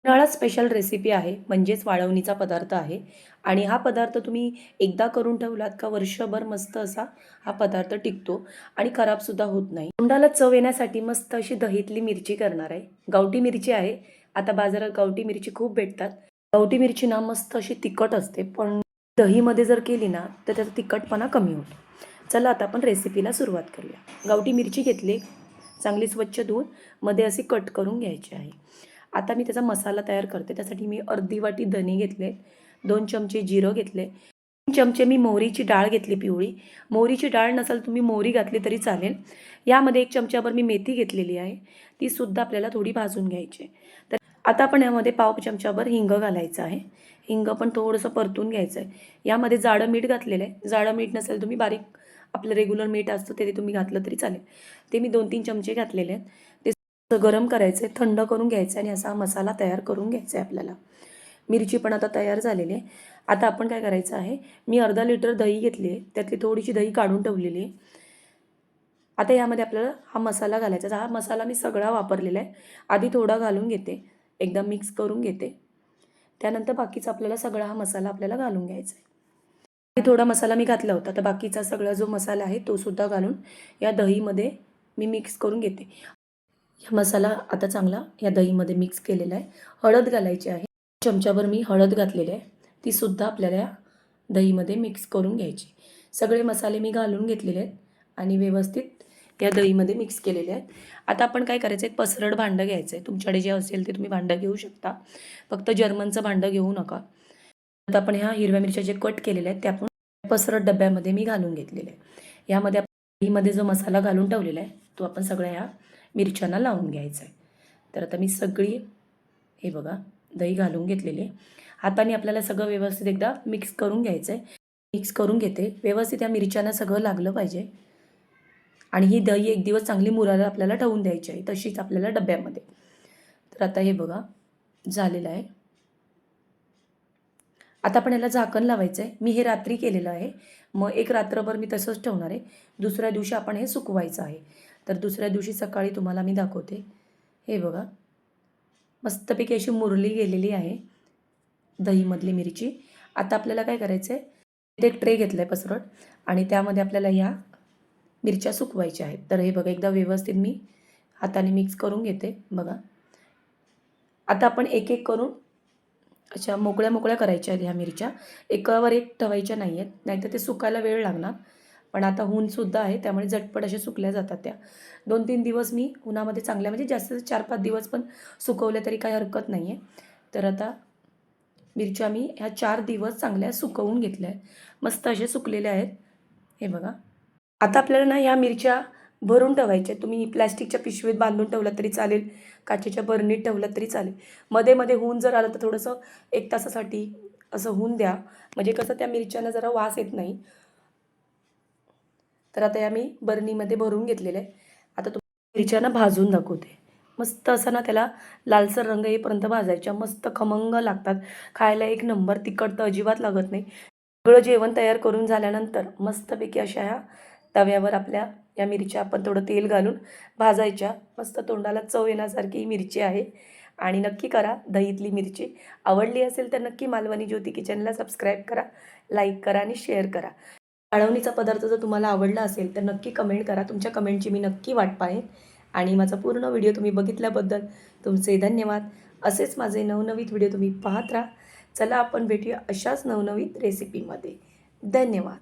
उन्हाळा special recipe आहे म्हणजेच वाळवणीचा पदार्थ आहे आणि हा पदार्थ तुम्ही एकदा करून ठेवलात का वर्षभर मस्त असा हा पदार्थ टिकतो आणि खराबसुद्धा होत नाही. तोंडाला चव येण्यासाठी मस्त अशी दहीतली मिरची करणार आहे. गावठी मिरची आहे. आता बाजारात गावठी मिरची खूप भेटतात. गावठी मिरची ना मस्त अशी तिखट असते, पण दहीमध्ये जर केली ना तर त्याचा तिखटपणा कमी होतो. चला आता आपण रेसिपीला सुरुवात करूया. गावठी मिरची घेतली, चांगली स्वच्छ धुवून मध्ये अशी कट करून घ्यायची आहे. आता मी त्याचा मसाला तयार करते. त्यासाठी मी अर्धी वाटी धने घेतले, 2 चमचे जिरं घेतले, 3 चमचे मी मोहरीची डाळ घेतली पिवळी. मोहरीची डाळ नसेल तुम्ही मोहरी घातली तरी चालेल. यामध्ये 1 चमचाभर मी मेथी घेतलेली आहे. ती सुद्धा आपल्याला थोडी भाजून घ्यायची आहे. तर आता आपण यामध्ये पाव चमचाभर हिंग घालायचं आहे. हिंग पण थोडंसं परतून घ्यायचं आहे. यामध्ये जाडं मीठ घातलेलं आहे. जाडं मीठ नसेल तुम्ही बारीक आपलं रेग्युलर मीठ असतं ते तुम्ही घातलं तरी चालेल. ते मी 2-3 चमचे घातलेले आहेत. ते गरम करायचं आहे, थंड करून घ्यायचं आणि असा मसाला तयार करून घ्यायचा आहे आपल्याला. मिरची पण आता तयार झालेली आहे. आता आपण काय करायचं आहे, मी अर्धा लिटर दही घेतली आहे. त्यातली थोडीशी दही काढून ठेवलेली आहे. आता यामध्ये आपल्याला हा मसाला घालायचा. हा मसाला मी सगळा वापरलेला आहे. आधी थोडा घालून घेते, एकदा मिक्स करून घेते. त्यानंतर बाकीचा आपल्याला सगळा हा मसाला आपल्याला घालून घ्यायचा आहे. आधी थोडा मसाला मी घातला होता, तर बाकीचा सगळा जो मसाला आहे तो सुद्धा घालून या दहीमध्ये मी मिक्स करून घेते. हा मसाला आता चांगला या दहीमध्ये मिक्स केलेला आहे. हळद घालायची आहे. चमचाभर मी हळद घातलेली आहे. ती सुद्धा आपल्याला या दहीमध्ये मिक्स करून घ्यायची. सगळे मसाले मी घालून घेतलेले आहेत आणि व्यवस्थित या दहीमध्ये मिक्स केलेले आहेत. आता आपण काय करायचं आहे, पसरट भांडं घ्यायचं आहे. तुमच्याकडे जे असेल ते तुम्ही भांडं घेऊ शकता. फक्त जर्मनचं भांडं घेऊ नका. आता आपण ह्या हिरव्या मिरच्या जे कट केलेल्या आहेत त्या आपण पसरट डब्यामध्ये मी घालून घेतलेले आहे. यामध्ये आपण दहीमध्ये जो मसाला घालून ठेवलेला आहे तो आपण सगळ्या ह्या मिरच्यांना लावून घ्यायचं आहे. तर आता मी सगळी हे बघा दही घालून घेतलेली आहे. हाताने आपल्याला सगळं व्यवस्थित एकदा मिक्स करून घ्यायचं आहे. मिक्स करून घेते. व्यवस्थित या मिरच्यांना सगळं लागलं पाहिजे आणि ही दही एक दिवस चांगली मुरायला आपल्याला ठेवून द्यायची आहे, तशीच आपल्याला डब्यामध्ये. तर आता हे बघा झालेलं आहे. आता आपण याला झाकण लावायचं आहे. मी हे रात्री केलेलं आहे. मग एक रात्रभर मी तसंच ठेवणार आहे. दुसऱ्या दिवशी आपण हे सुकवायचं आहे. तर दुसऱ्या दिवशी सकाळी तुम्हाला मी दाखवते. हे बघा मस्तपैकी अशी मुरली गेलेली आहे दहीमधली मिरची. आता आपल्याला काय करायचं आहे, इथे एक ट्रे घेतला आहे पसरट आणि त्यामध्ये आपल्याला ह्या मिरच्या सुकवायच्या आहेत. तर हे बघा एकदा व्यवस्थित मी हाताने मिक्स करून घेते बघा. आता आपण एक एक करून अशा मोकळ्या मोकळ्या करायच्या आहेत ह्या मिरच्या. एकावर एक ठेवायच्या नाही आहेत, नाहीतर ते सुकायला वेळ लागणार. पण आता ऊनसुद्धा आहे त्यामुळे झटपट अशा सुकल्या जातात त्या. 2-3 दिवस मी उन्हामध्ये चांगल्या म्हणजे जास्तीत 4-5 दिवस पण सुकवल्या तरी काही हरकत नाही आहे. तर आता मिरच्या मी ह्या 4 दिवस चांगल्या सुकवून घेतल्या आहेत. मस्त असे सुकलेल्या आहेत हे बघा. आता आपल्याला ना ह्या मिरच्या भरून ठेवायच्या. तुम्ही प्लॅस्टिकच्या पिशवीत बांधून ठेवलं तरी चालेल, काचेच्या बरणीत ठेवलं तरी चालेल. मध्ये मध्ये ऊन जर आलं तर थोडंसं 1 तासासाठी असं होऊन द्या, म्हणजे कसं त्या मिरच्यांना जरा वास येत नाही. तर आता या मी बरणीमध्ये भरून घेतलेलं आहे. आता तुम्हाला मिरच्यांना भाजून दाखवते. मस्त असा ना त्याला लालसर रंग येईपर्यंत भाजायच्या. मस्त खमंग लागतात. खायला एक नंबर. तिखट तर अजिबात लागत नाही. सगळं जेवण तयार करून झाल्यानंतर मस्तपैकी अशा ह्या तव्यावर आपल्या या मिरच्या आपण थोडं तेल घालून भाजायच्या. मस्त तोंडाला चव येण्यासारखी ही मिरची आहे आणि नक्की करा दहीतली मिरची. आवडली असेल तर नक्की मालवणी ज्योती किचनला सबस्क्राईब करा, लाईक करा आणि शेअर करा. वाळवणीचा पदार्थ जर तुम्हाला आवडला असेल तर नक्की कमेंट करा. तुमच्या कमेंटची मी नक्की वाट पाहेन आणि माझा पूर्ण व्हिडिओ तुम्ही बघितल्याबद्दल तुमचे धन्यवाद. असेच माझे नवनवीन व्हिडिओ तुम्ही पाहत राहा. चला आपण भेटूया अशाच नवनवीन रेसिपीमध्ये. धन्यवाद.